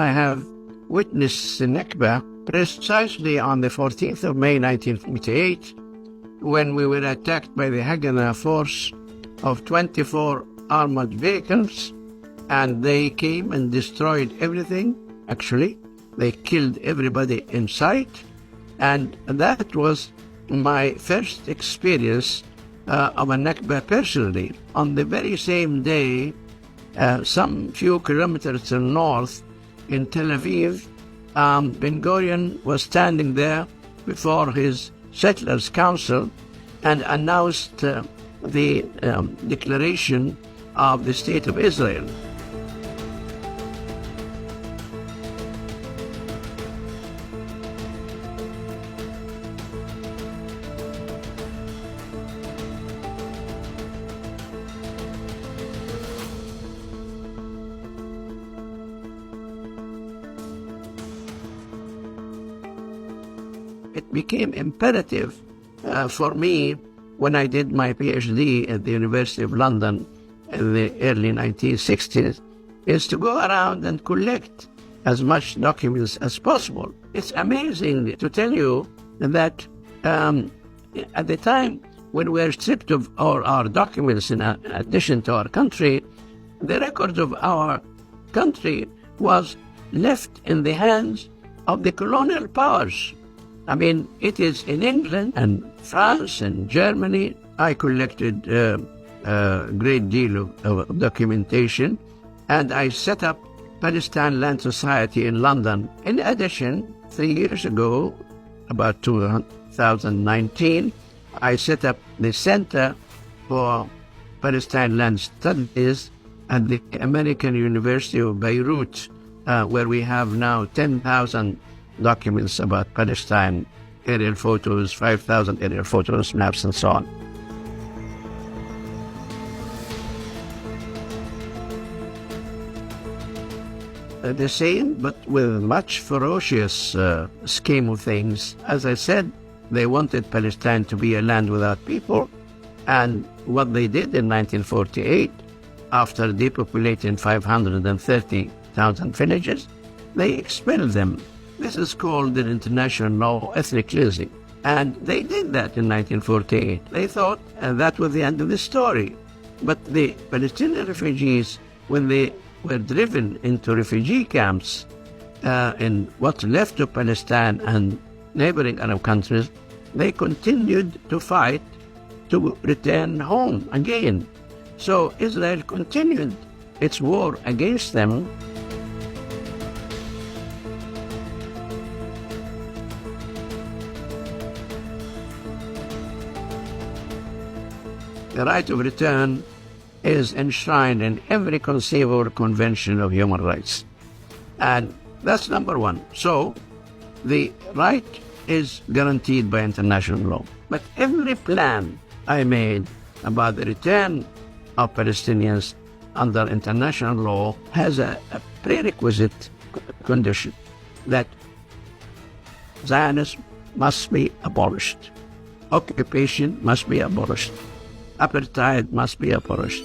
I have witnessed the Nakba precisely on the 14th of May 1948, when we were attacked by the Haganah force of 24 armored vehicles, and they came and destroyed everything. Actually, they killed everybody in sight, and that was my first experience of a Nakba personally. On the very same day, some few kilometers to the north in Tel Aviv, Ben Gurion was standing there before his settlers' council and announced the declaration of the State of Israel. It became imperative for me when I did my PhD at the University of London in the early 1960s, is to go around and collect as much documents as possible. It's amazing to tell you that at the time when we were stripped of all our documents in addition to our country, the record of our country was left in the hands of the colonial powers. I mean, it is in England and France and Germany. I collected a great deal of documentation, and I set up Palestine Land Society in London. In addition, 3 years ago, about 2019, I set up the Center for Palestine Land Studies at the American University of Beirut, where we have now 10,000 documents about Palestine, aerial photos, 5,000 aerial photos, maps, and so on. The same, but with a much ferocious scheme of things. As I said, they wanted Palestine to be a land without people, and what they did in 1948, after depopulating 530,000 villages, they expelled them. This is called in international law ethnic cleansing. And they did that in 1948. They thought that was the end of the story. But the Palestinian refugees, when they were driven into refugee camps in what's left of Palestine and neighboring Arab countries, they continued to fight to return home again. So Israel continued its war against them. The right of return is enshrined in every conceivable convention of human rights. And that's number one. So the right is guaranteed by international law. But every plan I made about the return of Palestinians under international law has a prerequisite condition, that Zionism must be abolished. Occupation must be abolished. Apartheid must be abolished.